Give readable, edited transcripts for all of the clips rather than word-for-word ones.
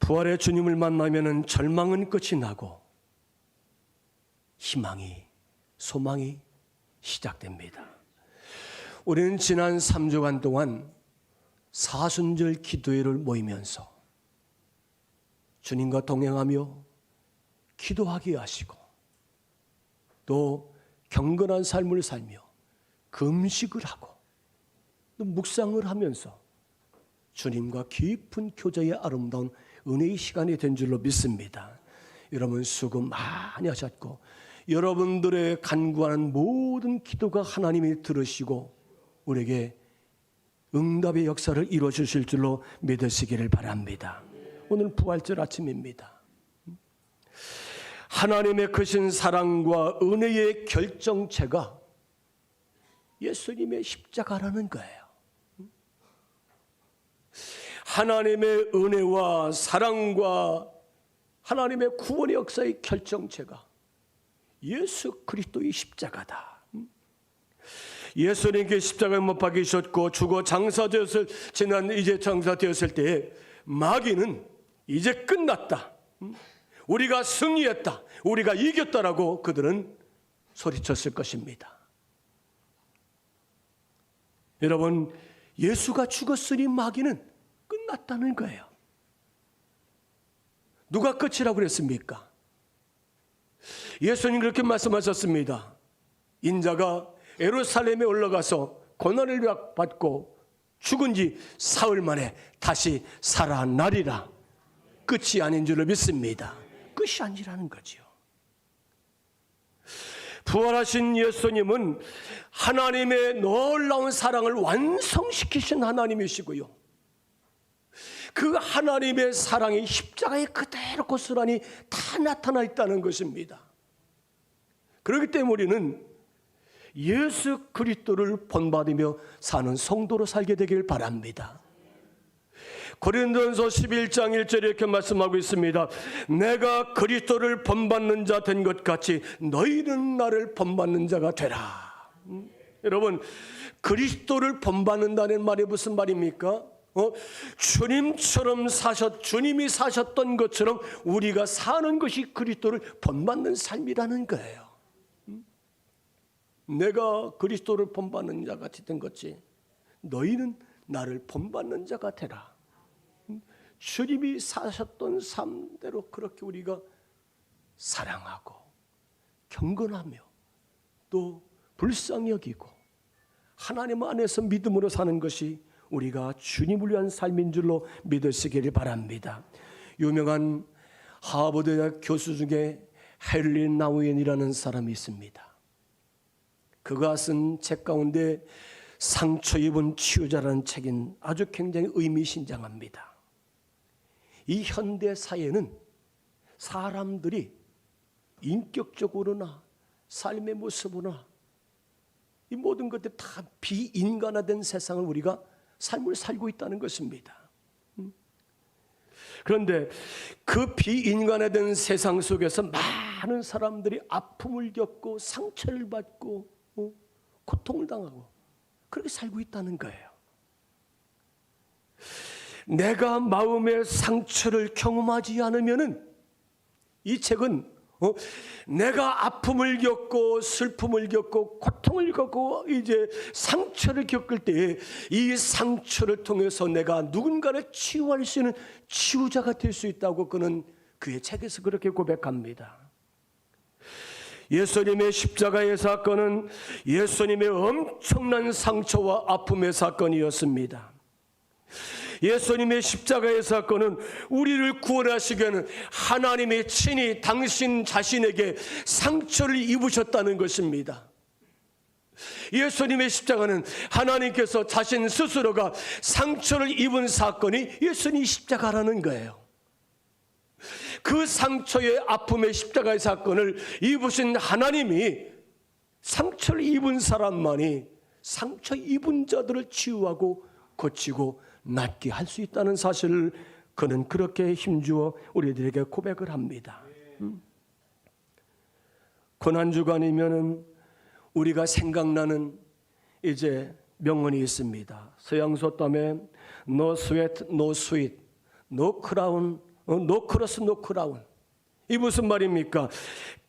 부활의 주님을 만나면은 절망은 끝이 나고 희망이, 소망이 시작됩니다. 우리는 지난 3주간 동안 사순절 기도회를 모이면서 주님과 동행하며 기도하게 하시고 또 경건한 삶을 살며 금식을 하고 또 묵상을 하면서 주님과 깊은 교제의 아름다운 은혜의 시간이 된 줄로 믿습니다. 여러분 수고 많이 하셨고 여러분들의 간구하는 모든 기도가 하나님이 들으시고 우리에게 응답의 역사를 이루어 주실 줄로 믿으시기를 바랍니다. 오늘 부활절 아침입니다. 하나님의 크신 사랑과 은혜의 결정체가 예수님의 십자가라는 거예요. 하나님의 은혜와 사랑과 하나님의 구원의 역사의 결정체가 예수 그리스도의 십자가다. 예수님께 십자가에 못 박히셨고 죽어 장사되었을 지난 이제 장사되었을 때에 마귀는 이제 끝났다. 우리가 승리했다. 우리가 이겼다라고 그들은 소리쳤을 것입니다. 여러분, 예수가 죽었으니 마귀는 끝났다는 거예요. 누가 끝이라고 그랬습니까? 예수님 그렇게 말씀하셨습니다. 인자가 예루살렘에 올라가서 고난을 받고 죽은 지 사흘 만에 다시 살아나리라. 끝이 아닌 줄로 믿습니다. 끝이 아니라는 거죠. 부활하신 예수님은 하나님의 놀라운 사랑을 완성시키신 하나님이시고요. 그 하나님의 사랑이 십자가에 그대로 고스란히 다 나타나 있다는 것입니다. 그렇기 때문에 우리는 예수 그리스도를 본받으며 사는 성도로 살게 되길 바랍니다. 고린도전서 11장 1절에 이렇게 말씀하고 있습니다. 내가 그리스도를 본받는 자 된 것 같이 너희는 나를 본받는 자가 되라. 여러분, 그리스도를 본받는다는 말이 무슨 말입니까? 주님처럼 주님이 사셨던 것처럼 우리가 사는 것이 그리스도를 본받는 삶이라는 거예요. 내가 그리스도를 본받는 자 같이 된 것이 너희는 나를 본받는 자가 되라. 주님이 사셨던 삶대로 그렇게 우리가 사랑하고 경건하며 또 불쌍히 여기고 하나님 안에서 믿음으로 사는 것이 우리가 주님을 위한 삶인 줄로 믿으시기를 바랍니다. 유명한 하버드대학 교수 중에 헨리 나우엔이라는 사람이 있습니다. 그가 쓴 책 가운데 상처 입은 치유자라는 책인 아주 굉장히 의미심장합니다. 이 현대 사회는 사람들이 인격적으로나 삶의 모습으로나 이 모든 것들이 다 비인간화된 세상을 우리가 삶을 살고 있다는 것입니다. 그런데 그 비인간화된 세상 속에서 많은 사람들이 아픔을 겪고 상처를 받고 고통을 당하고 그렇게 살고 있다는 거예요. 내가 마음의 상처를 경험하지 않으면은 이 책은 내가 아픔을 겪고 슬픔을 겪고 고통을 겪고 이제 상처를 겪을 때에 이 상처를 통해서 내가 누군가를 치유할 수 있는 치유자가 될 수 있다고 그는 그의 책에서 그렇게 고백합니다. 예수님의 십자가의 사건은 예수님의 엄청난 상처와 아픔의 사건이었습니다. 예수님의 십자가의 사건은 우리를 구원하시기 위한 하나님의 친히 당신 자신에게 상처를 입으셨다는 것입니다. 예수님의 십자가는 하나님께서 자신 스스로가 상처를 입은 사건이 예수님 십자가라는 거예요. 그 상처의 아픔의 십자가의 사건을 입으신 하나님이 상처를 입은 사람만이 상처 입은 자들을 치유하고 고치고 낫게 할 수 있다는 사실을 그는 그렇게 힘주어 우리들에게 고백을 합니다. 고난주간이면은 우리가 생각나는 이제 명언이 있습니다. 서양소담에 No sweat, no sweet, no crown, 노 크로스 노 크라운. 이 무슨 말입니까?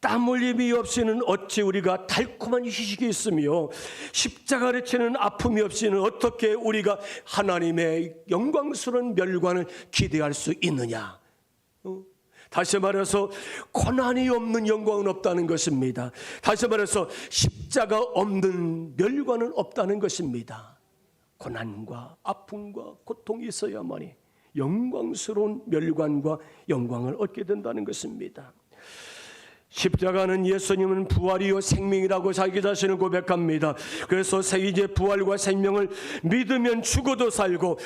땀 흘림이 없이는 어찌 우리가 달콤한 휴식이 있으며 십자가를 치는 아픔이 없이는 어떻게 우리가 하나님의 영광스러운 멸관을 기대할 수 있느냐. 다시 말해서 고난이 없는 영광은 없다는 것입니다. 다시 말해서 십자가 없는 멸관은 없다는 것입니다. 고난과 아픔과 고통이 있어야만이 영광스러운 멸관과 영광을 얻게 된다는 것입니다. 십자가는 예수님은 부활이요 생명이라고 자기 자신을 고백합니다. 그래서 이제 부활과 생명을 믿으면 죽어도 살고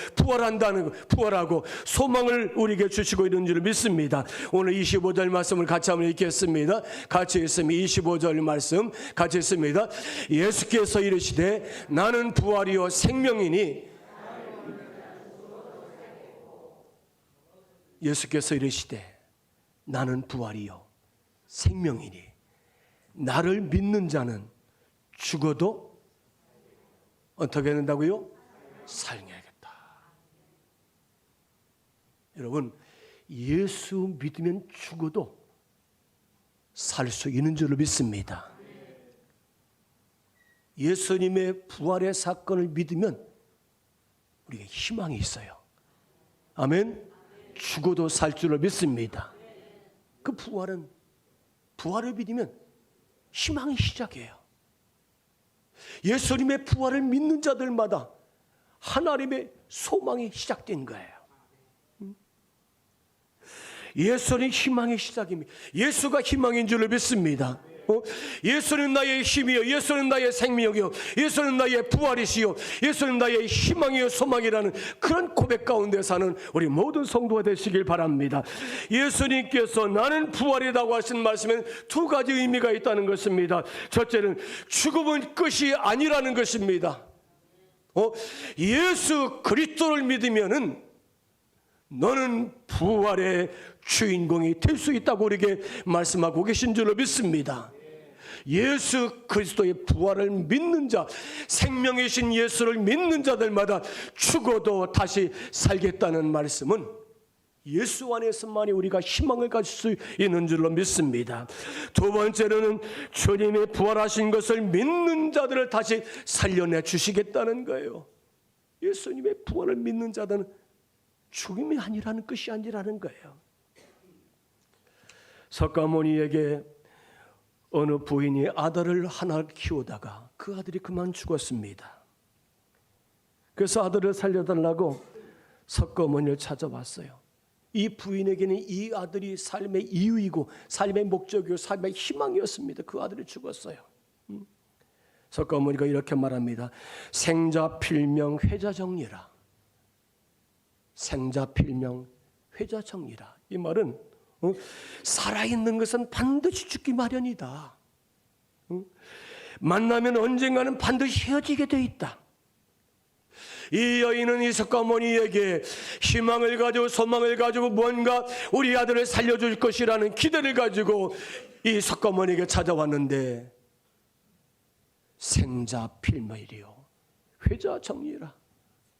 부활하고 소망을 우리에게 주시고 있는 줄 믿습니다. 오늘 25절 말씀을 같이 한번 읽겠습니다. 같이 읽습니다. 25절 말씀 같이 읽습니다. 예수께서 이르시되 나는 부활이요 생명이니 예수께서 이르시되 나는 부활이요 생명이니 나를 믿는 자는 죽어도 어떻게 된다고요? 살려야겠다. 여러분, 예수 믿으면 죽어도 살 수 있는 줄로 믿습니다. 예수님의 부활의 사건을 믿으면 우리가 희망이 있어요. 아멘. 죽어도 살 줄로 믿습니다. 그 부활을 믿으면 희망의 시작이에요. 예수님의 부활을 믿는 자들마다 하나님의 소망이 시작된 거예요. 예수는 희망의 시작입니다. 예수가 희망인 줄로 믿습니다. 예수는 나의 힘이요, 예수는 나의 생명이요, 예수는 나의 부활이시요, 예수는 나의 희망이요 소망이라는 그런 고백 가운데 사는 우리 모든 성도가 되시길 바랍니다. 예수님께서 나는 부활이라고 하신 말씀에는 두 가지 의미가 있다는 것입니다. 첫째는 죽음은 끝이 아니라는 것입니다. 예수 그리스도를 믿으면은 너는 부활의 주인공이 될 수 있다고 우리에게 말씀하고 계신 줄로 믿습니다. 예수 그리스도의 부활을 믿는 자, 생명이신 예수를 믿는 자들마다 죽어도 다시 살겠다는 말씀은 예수 안에서만이 우리가 희망을 가질 수 있는 줄로 믿습니다. 두 번째로는 주님의 부활하신 것을 믿는 자들을 다시 살려내 주시겠다는 거예요. 예수님의 부활을 믿는 자들은 죽음이 아니라는 것이 아니라는 거예요. 석가모니에게 어느 부인이 아들을 하나 키우다가 그 아들이 그만 죽었습니다. 그래서 아들을 살려달라고 석가모니를 찾아왔어요. 이 부인에게는 이 아들이 삶의 이유이고 삶의 목적이고 삶의 희망이었습니다. 그 아들이 죽었어요. 석가모니가 이렇게 말합니다. 생자 필명 회자정리라. 생자 필명 회자정리라. 이 말은 살아있는 것은 반드시 죽기 마련이다. 만나면 언젠가는 반드시 헤어지게 돼 있다. 이 여인은 이 석가모니에게 희망을 가지고 소망을 가지고 뭔가 우리 아들을 살려줄 것이라는 기대를 가지고 이 석가모니에게 찾아왔는데 생자 필명이요 회자정리라.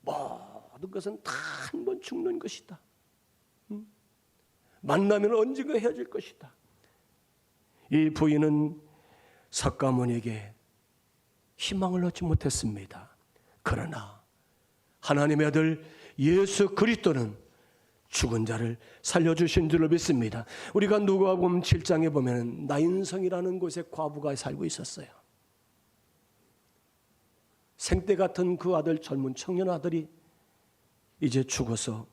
모든 것은 다 한 번 죽는 것이다. 만나면 언젠가 헤어질 것이다. 이 부인은 석가모니에게 희망을 얻지 못했습니다. 그러나 하나님의 아들 예수 그리스도는 죽은 자를 살려주신 줄로 믿습니다. 우리가 누가복음 7장에 보면 나인성이라는 곳에 과부가 살고 있었어요. 생때 같은 그 아들, 젊은 청년 아들이 이제 죽어서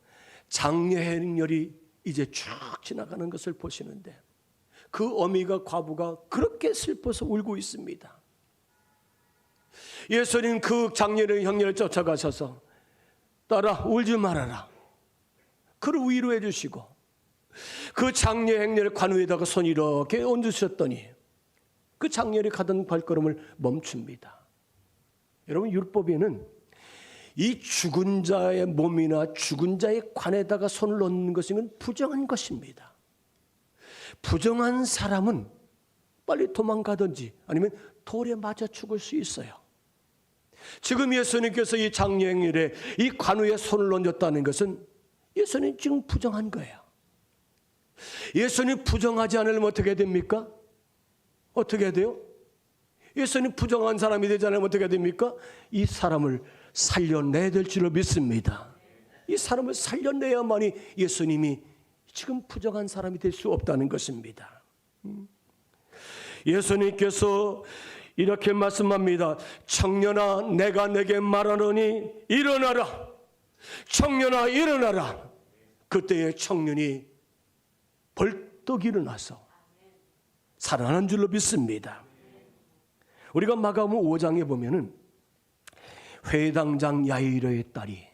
장례 행렬이 이제 쭉 지나가는 것을 보시는데 그 어미가 과부가 그렇게 슬퍼서 울고 있습니다. 예수님 그 장례 행렬을 쫓아가셔서 딸아 울지 말아라. 그를 위로해 주시고 그 장례 행렬 관우에다가 손 이렇게 얹으셨더니 그 장례를 가던 발걸음을 멈춥니다. 여러분 율법에는 이 죽은 자의 몸이나 죽은 자의 관에다가 손을 넣는 것은 부정한 것입니다. 부정한 사람은 빨리 도망가든지 아니면 돌에 맞아 죽을 수 있어요. 지금 예수님께서 이 장례행일에 이 관우에 손을 얹었다는 것은 예수님 지금 부정한 거예요. 예수님 부정하지 않으면 어떻게 됩니까? 어떻게 해야 돼요? 예수님 부정한 사람이 되지 않으면 어떻게 됩니까? 이 사람을 살려내야 될 줄로 믿습니다. 이 사람을 살려내야만이 예수님이 지금 부정한 사람이 될 수 없다는 것입니다. 예수님께서 이렇게 말씀합니다. 청년아, 내가 내게 말하노니 일어나라. 청년아, 일어나라. 그때의 청년이 벌떡 일어나서 살아난 줄로 믿습니다. 우리가 마가복음 5장에 보면은 회당장 야이로의 딸이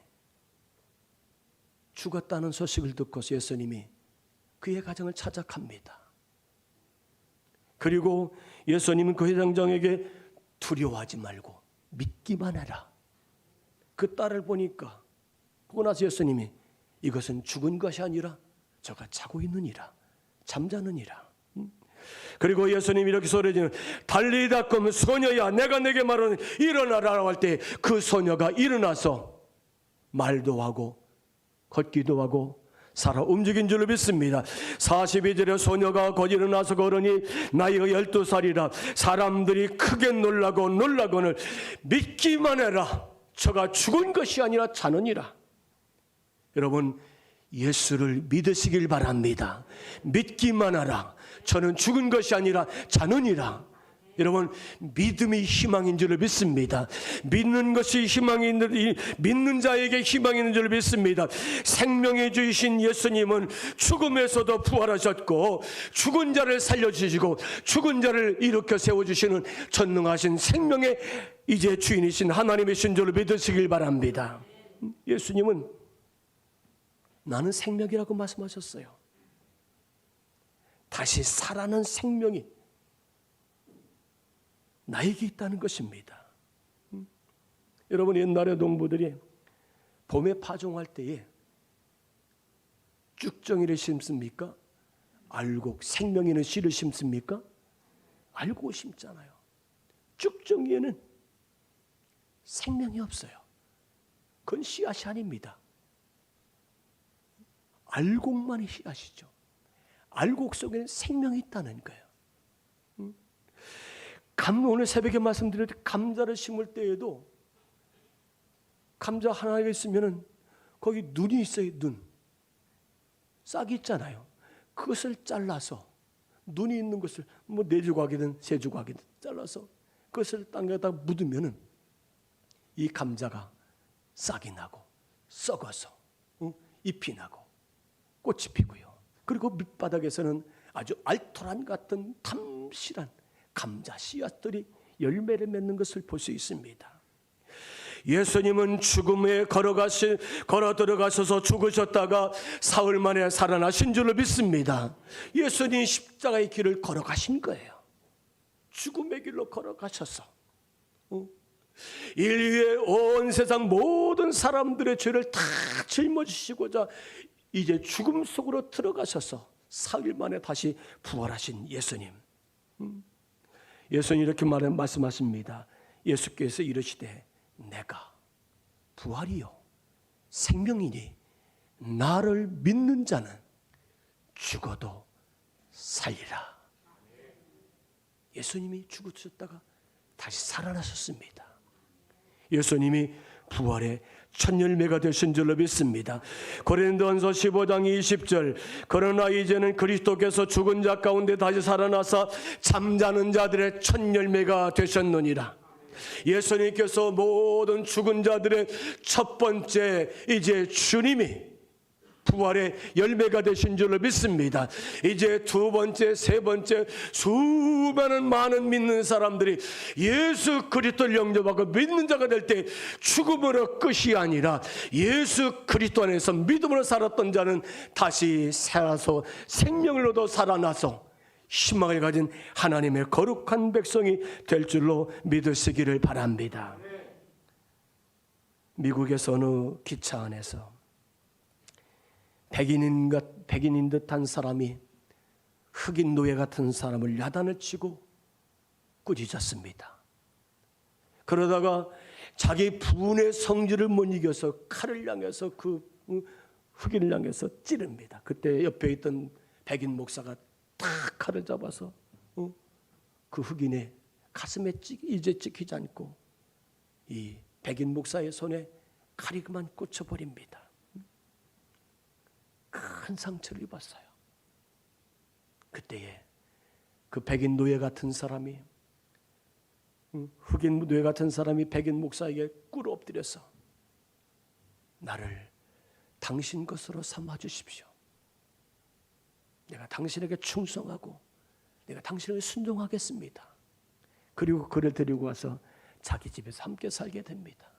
죽었다는 소식을 듣고서 예수님이 그의 가정을 찾아갑니다. 그리고 예수님은 그 회당장에게 두려워하지 말고 믿기만 해라. 그 딸을 보니까 보고 나서 예수님이 이것은 죽은 것이 아니라 저가 자고 있느니라, 잠자느니라. 그리고 예수님이 이렇게 소리지는 달리다 끔 소녀야 내가 내게 말하는 일어나라고 할 때 그 소녀가 일어나서 말도 하고 걷기도 하고 살아 움직인 줄로 믿습니다. 42절에 소녀가 곧 일어나서 걸으니 나이가 12살이라 사람들이 크게 놀라고는 믿기만 해라. 저가 죽은 것이 아니라 자느니라. 여러분, 예수를 믿으시길 바랍니다. 믿기만 하라. 저는 죽은 것이 아니라 자느니라. 여러분, 믿음이 희망인 줄을 믿습니다. 믿는 것이 희망이 있는, 믿는 자에게 희망이 있는 줄을 믿습니다. 생명의 주이신 예수님은 죽음에서도 부활하셨고 죽은 자를 살려주시고 죽은 자를 일으켜 세워주시는 전능하신 생명의 이제 주인이신 하나님이신 줄을 믿으시길 바랍니다. 예수님은 나는 생명이라고 말씀하셨어요. 다시 살아난 생명이 나에게 있다는 것입니다. 여러분, 옛날에 농부들이 봄에 파종할 때에 쭉정이를 심습니까? 알곡, 생명 있는 씨를 심습니까? 알곡을 심잖아요. 쭉정이에는 생명이 없어요. 그건 씨앗이 아닙니다. 알곡만이 씨앗이죠. 알곡 속에는 생명이 있다는 거예요. 오늘 새벽에 말씀드렸듯이 감자를 심을 때에도 감자 하나가 있으면은 거기 눈이 있어요. 눈. 싹이 있잖아요. 그것을 잘라서 눈이 있는 것을 뭐 4조각이든 3조각이든 잘라서 그것을 땅에다 묻으면은 이 감자가 싹이 나고 썩어서 잎이 나고 꽃이 피고요. 그리고 밑바닥에서는 아주 알토란 같은 탐실한 감자 씨앗들이 열매를 맺는 것을 볼 수 있습니다. 예수님은 죽음에 걸어 들어가셔서 죽으셨다가 사흘 만에 살아나신 줄로 믿습니다. 예수님이 십자가의 길을 걸어가신 거예요. 죽음의 길로 걸어가셔서 인류의 온 세상 모든 사람들의 죄를 다 짊어지시고자 이제 죽음 속으로 들어가셔서 사흘 만에 다시 부활하신 예수님. 예수님 이렇게 말씀하십니다. 예수께서 이르시되 내가 부활이요 생명이니 나를 믿는 자는 죽어도 살리라. 예수님이 죽으셨다가 다시 살아나셨습니다. 예수님이 부활의 첫 열매가 되신 줄로 믿습니다. 고린도전서 15장 20절 그러나 이제는 그리스도께서 죽은 자 가운데 다시 살아나사 잠자는 자들의 첫 열매가 되셨느니라. 예수님께서 모든 죽은 자들의 첫 번째 이제 주님이 부활의 열매가 되신 줄로 믿습니다. 이제 두 번째, 세 번째 수많은 많은 믿는 사람들이 예수 그리스도를 영접하고 믿는 자가 될 때 죽음으로 끝이 아니라 예수 그리스도 안에서 믿음으로 살았던 자는 다시 살아서 생명을 얻어 살아나서 희망을 가진 하나님의 거룩한 백성이 될 줄로 믿으시기를 바랍니다. 미국에서 어느 기차 안에서 백인인 듯한 사람이 흑인 노예 같은 사람을 야단을 치고 꾸짖었습니다. 그러다가 자기 부인의 성질을 못 이겨서 칼을 향해서 그 흑인을 향해서 찌릅니다. 그때 옆에 있던 백인 목사가 탁 칼을 잡아서 그 흑인의 가슴에 이제 찍히지 않고 이 백인 목사의 손에 칼이 그만 꽂혀버립니다. 큰 상처를 입었어요. 그때에 그 백인 노예 같은 사람이, 흑인 노예 같은 사람이 백인 목사에게 꿇어 엎드려서 나를 당신 것으로 삼아주십시오. 내가 당신에게 충성하고 내가 당신에게 순종하겠습니다. 그리고 그를 데리고 와서 자기 집에서 함께 살게 됩니다.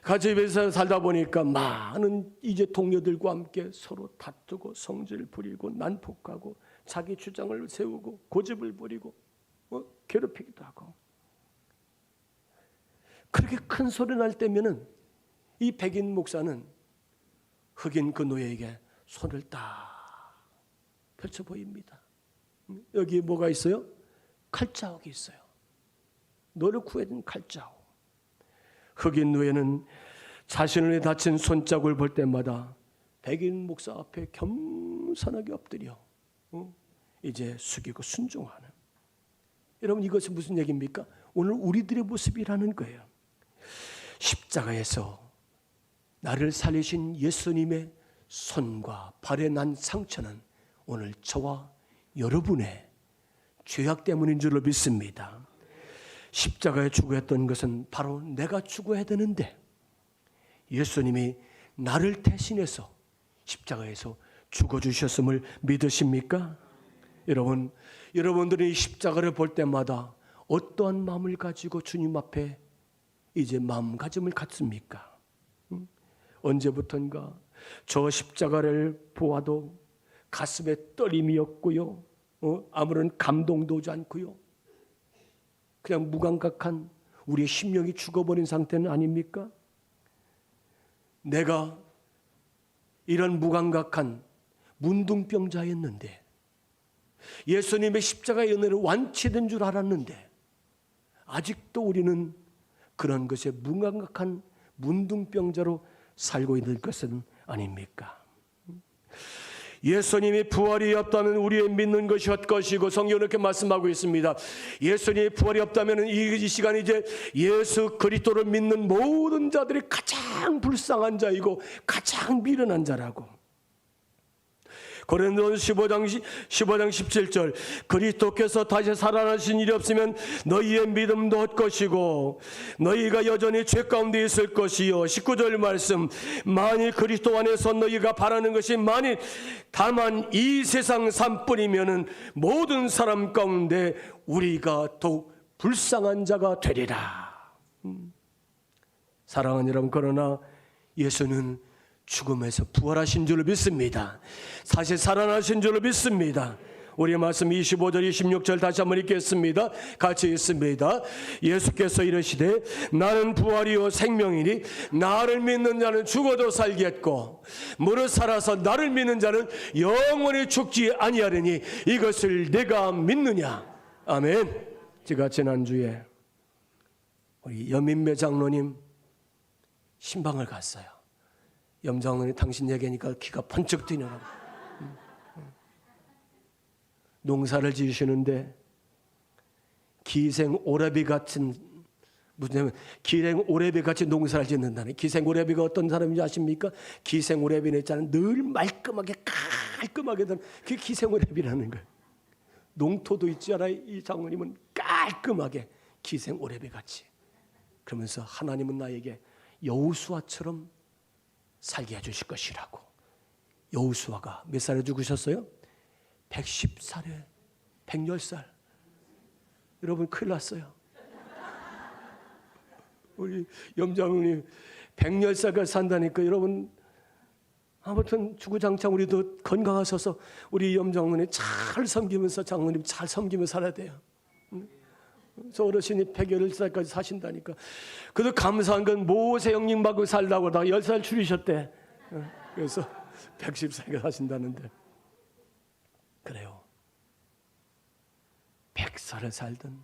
그 집에서 살다 보니까 많은 이제 동료들과 함께 서로 다투고 성질을 부리고 난폭하고 자기 주장을 세우고 고집을 부리고 괴롭히기도 하고. 그렇게 큰 소리 날 때면은 이 백인 목사는 흑인 그 노예에게 손을 딱 펼쳐 보입니다. 여기 뭐가 있어요? 칼자국이 있어요. 너를 구해준 칼자국. 흑인 노예는 자신의 다친 손자국을 볼 때마다 백인 목사 앞에 겸손하게 엎드려 이제 숙이고 순종하는. 여러분, 이것이 무슨 얘기입니까? 오늘 우리들의 모습이라는 거예요. 십자가에서 나를 살리신 예수님의 손과 발에 난 상처는 오늘 저와 여러분의 죄악 때문인 줄로 믿습니다. 십자가에 죽어했던 것은 바로 내가 죽어야 되는데 예수님이 나를 대신해서 십자가에서 죽어주셨음을 믿으십니까? 여러분, 여러분들이 십자가를 볼 때마다 어떠한 마음을 가지고 주님 앞에 이제 마음가짐을 갖습니까? 언제부턴가 저 십자가를 보아도 가슴에 떨림이 없고요, 아무런 감동도 오지 않고요, 그냥 무감각한 우리의 심령이 죽어버린 상태는 아닙니까? 내가 이런 무감각한 문둥병자였는데 예수님의 십자가의 은혜를 완치된 줄 알았는데 아직도 우리는 그런 것에 무감각한 문둥병자로 살고 있는 것은 아닙니까? 예수님이 부활이 없다면 우리의 믿는 것이 헛것이고, 성경은 이렇게 말씀하고 있습니다. 예수님이 부활이 없다면 이 시간 이제 예수 그리스도를 믿는 모든 자들이 가장 불쌍한 자이고 가장 미련한 자라고. 고린도전서 15장 17절, 그리스도께서 다시 살아나신 일이 없으면 너희의 믿음도 헛것이고 너희가 여전히 죄 가운데 있을 것이요. 19절 말씀, 만일 그리스도 안에서 너희가 바라는 것이 만일 다만 이 세상 삶뿐이면은 모든 사람 가운데 우리가 더욱 불쌍한 자가 되리라. 사랑하는 여러분, 그러나 예수는 죽음에서 부활하신 줄로 믿습니다. 사실 살아나신 줄로 믿습니다. 우리 말씀 25절 26절 다시 한번 읽겠습니다. 같이 읽습니다. 예수께서 이르시되 나는 부활이요 생명이니 나를 믿는 자는 죽어도 살겠고 무릇 살아서 나를 믿는 자는 영원히 죽지 아니하리니 이것을 내가 믿느냐. 아멘. 제가 지난주에 우리 염인배 장로님 신방을 갔어요. 염장원이 당신 얘기하니까 귀가 번쩍 뛰느라고. 농사를 지으시는데 기생 오래비 같은, 무슨 기생 오래비 같이 농사를 짓는다는. 기생 오래비가 어떤 사람인지 아십니까? 기생 오래비는 있잖아요, 늘 말끔하게 깔끔하게 된 그게 기생 오래비라는 거예요. 농토도 있지 않아요? 이 장로님은 깔끔하게 기생 오래비 같이. 그러면서 하나님은 나에게 여호수아처럼 살게 해주실 것이라고. 여호수아가 몇 살에 죽으셨어요? 110살에 110살. 여러분 큰일 났어요. 우리 염장훈이 110살까지 산다니까. 여러분 아무튼 주구장창 우리도 건강하셔서 우리 염장훈이 잘 섬기면서, 장로님 잘 섬기면서 살아야 돼요. 저 어르신이 110살까지 사신다니까. 그래도 감사한 건 모세 형님하고 살다고 다 10살 줄이셨대. 그래서 110살까지 사신다는데. 그래요. 100살을 살든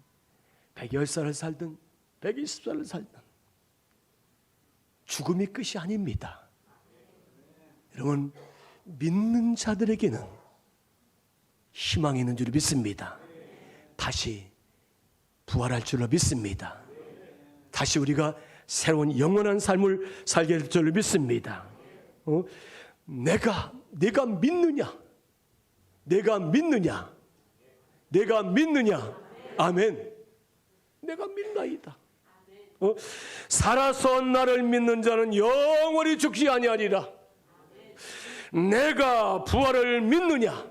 110살을 살든 120살을 살든 죽음이 끝이 아닙니다. 여러분, 믿는 자들에게는 희망이 있는 줄 믿습니다. 다시 부활할 줄로 믿습니다. 다시 우리가 새로운 영원한 삶을 살게 될 줄로 믿습니다. 내가 믿느냐? 내가 믿느냐? 내가 믿느냐? 아멘. 내가 믿나이다. 살아서 나를 믿는 자는 영원히 죽지 아니하리라. 내가 부활을 믿느냐?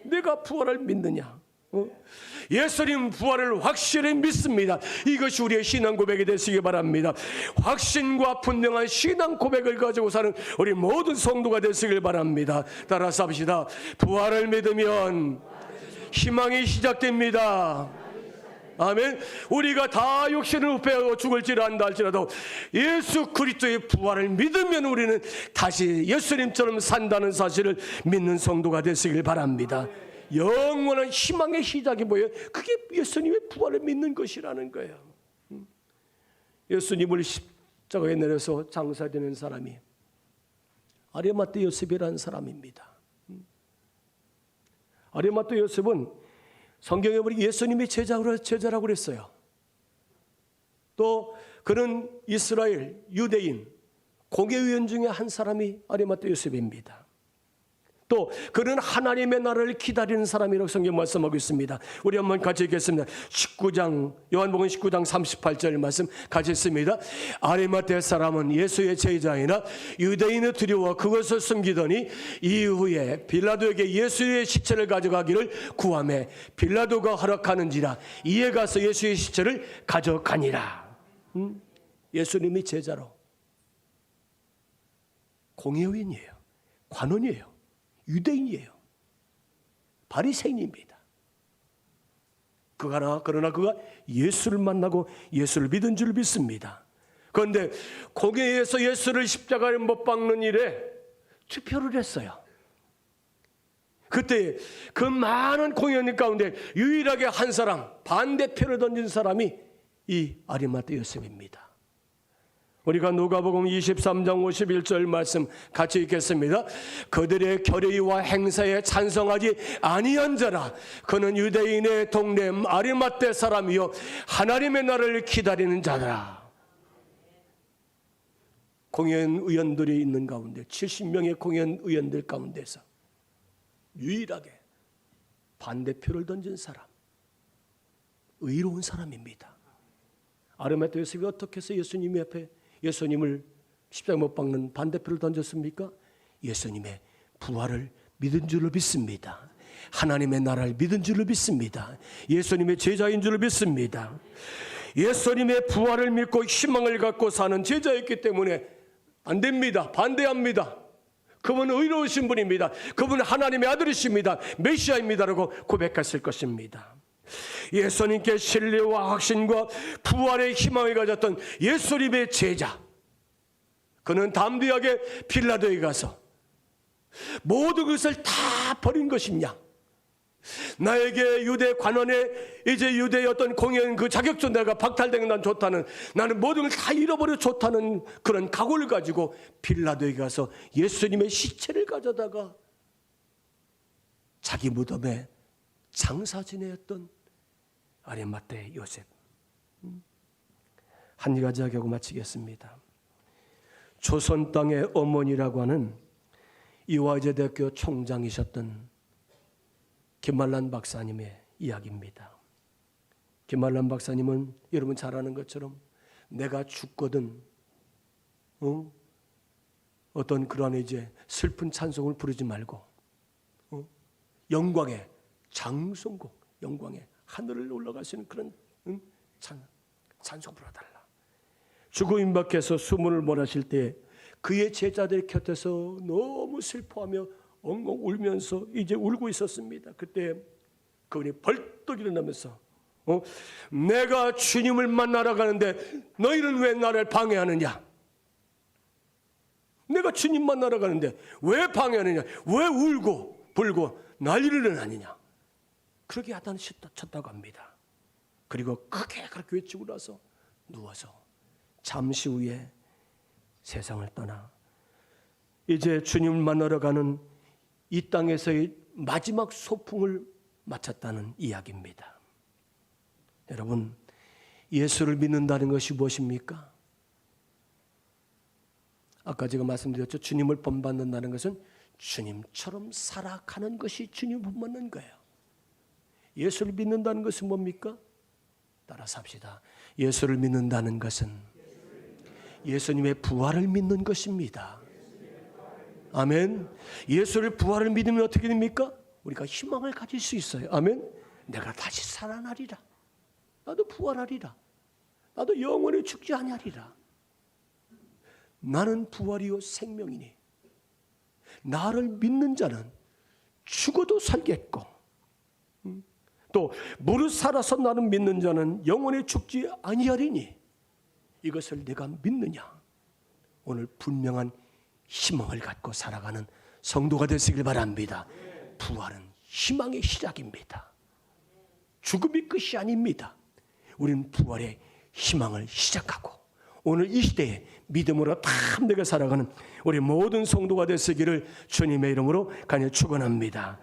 내가 부활을 믿느냐? 예수님 부활을 확실히 믿습니다. 이것이 우리의 신앙 고백이 되시기 바랍니다. 확신과 분명한 신앙 고백을 가지고 사는 우리 모든 성도가 되시길 바랍니다. 따라서 합시다. 부활을 믿으면 희망이 시작됩니다. 아멘. 우리가 다 육신을 후패하고 죽을지라 할지라도 예수 그리스도의 부활을 믿으면 우리는 다시 예수님처럼 산다는 사실을 믿는 성도가 되시길 바랍니다. 영원한 희망의 시작이 뭐예요? 그게 예수님의 부활을 믿는 것이라는 거예요. 예수님을 십자가에 내려서 장사되는 사람이 아리마대 요셉이라는 사람입니다. 아리마대 요셉은 성경에 보니 예수님의 제자라고 그랬어요. 또 그는 이스라엘 유대인 공회의원 중에 한 사람이 아리마대 요셉입니다. 또 그는 하나님의 나라를 기다리는 사람이라고 성경 말씀하고 있습니다. 우리 한번 같이 읽겠습니다. 요한복음 19장 38절 말씀 같이 읽습니다. 아리마대 사람은 예수의 제자이나 유대인의 두려워 그것을 숨기더니 이후에 빌라도에게 예수의 시체를 가져가기를 구하매 빌라도가 허락하는지라 이에 가서 예수의 시체를 가져가니라. 예수님이 제자로 공회의원이에요. 관원이에요. 유대인이에요. 바리새인입니다. 그러나 그가 예수를 만나고 예수를 믿은 줄 믿습니다. 그런데 공회에서 예수를 십자가에 못 박는 일에 투표를 했어요. 그때 그 많은 공회의원 가운데 유일하게 한 사람 반대표를 던진 사람이 이 아리마대 요셉입니다. 우리가 누가복음 23장 51절 말씀 같이 읽겠습니다. 그들의 결의와 행사에 찬성하지 아니한 자라 그는 유대인의 동네 아리마대 사람이요 하나님의 나라를 기다리는 자라. 공회의원 의원들이 있는 가운데 70명의 공회의원 의원들 가운데서 유일하게 반대표를 던진 사람, 의로운 사람입니다. 아리마대 요셉이 어떻게 해서 예수님 앞에 예수님을 십자가에 못 박는 반대표를 던졌습니까? 예수님의 부활을 믿은 줄로 믿습니다. 하나님의 나라를 믿은 줄로 믿습니다. 예수님의 제자인 줄로 믿습니다. 예수님의 부활을 믿고 희망을 갖고 사는 제자였기 때문에 안 됩니다. 반대합니다. 그분은 의로우신 분입니다. 그분은 하나님의 아들이십니다. 메시아입니다라고 고백했을 것입니다. 예수님께 신뢰와 확신과 부활의 희망을 가졌던 예수님의 제자, 그는 담대하게 빌라도에 가서 모든 것을 다 버린 것이냐, 나에게 유대 관원의 이제 유대의 어떤 공연 그 자격도 내가 박탈되는 난 좋다는, 나는 모든 걸 다 잃어버려 좋다는 그런 각오를 가지고 빌라도에 가서 예수님의 시체를 가져다가 자기 무덤에 장사 지내었던 아리마대 요셉. 한 가지 하고 마치겠습니다. 조선 땅의 어머니라고 하는 이화여대학교 총장이셨던 김말란 박사님의 이야기입니다. 김말란 박사님은 여러분 잘 아는 것처럼 내가 죽거든 어떤 그런 이제 슬픈 찬송을 부르지 말고 영광의 장성곡, 영광의 하늘을 올라갈 수 있는 그런 찬송 불러달라. 죽음 임박해서 수문을 몰아실 때 그의 제자들 곁에서 너무 슬퍼하며 엉엉 울면서 이제 울고 있었습니다. 그때 그분이 벌떡 일어나면서 내가 주님을 만나러 가는데 너희는 왜 나를 방해하느냐? 내가 주님 만나러 가는데 왜 방해하느냐? 왜 울고 불고 난리를 하느냐? 그렇게 야단을 쳤다고 합니다. 그리고 크게 그렇게 외치고 나서 누워서 잠시 후에 세상을 떠나 이제 주님을 만나러 가는 이 땅에서의 마지막 소풍을 마쳤다는 이야기입니다. 여러분, 예수를 믿는다는 것이 무엇입니까? 아까 제가 말씀드렸죠. 주님을 본받는다는 것은 주님처럼 살아가는 것이 주님을 본받는 거예요. 예수를 믿는다는 것은 뭡니까? 따라서 합시다. 예수를 믿는다는 것은 예수님의 부활을 믿는 것입니다. 아멘. 예수를 부활을 믿으면 어떻게 됩니까? 우리가 희망을 가질 수 있어요. 아멘. 내가 다시 살아나리라. 나도 부활하리라. 나도 영원히 죽지 아니하리라. 나는 부활이요 생명이니 나를 믿는 자는 죽어도 살겠고 또 무릇 살아서 나를 믿는 자는 영원히 죽지 아니하리니 이것을 내가 믿느냐? 오늘 분명한 희망을 갖고 살아가는 성도가 되시길 바랍니다. 부활은 희망의 시작입니다. 죽음이 끝이 아닙니다. 우리는 부활의 희망을 시작하고 오늘 이 시대에 믿음으로 탐내게 살아가는 우리 모든 성도가 되시기를 주님의 이름으로 간절히 축원합니다.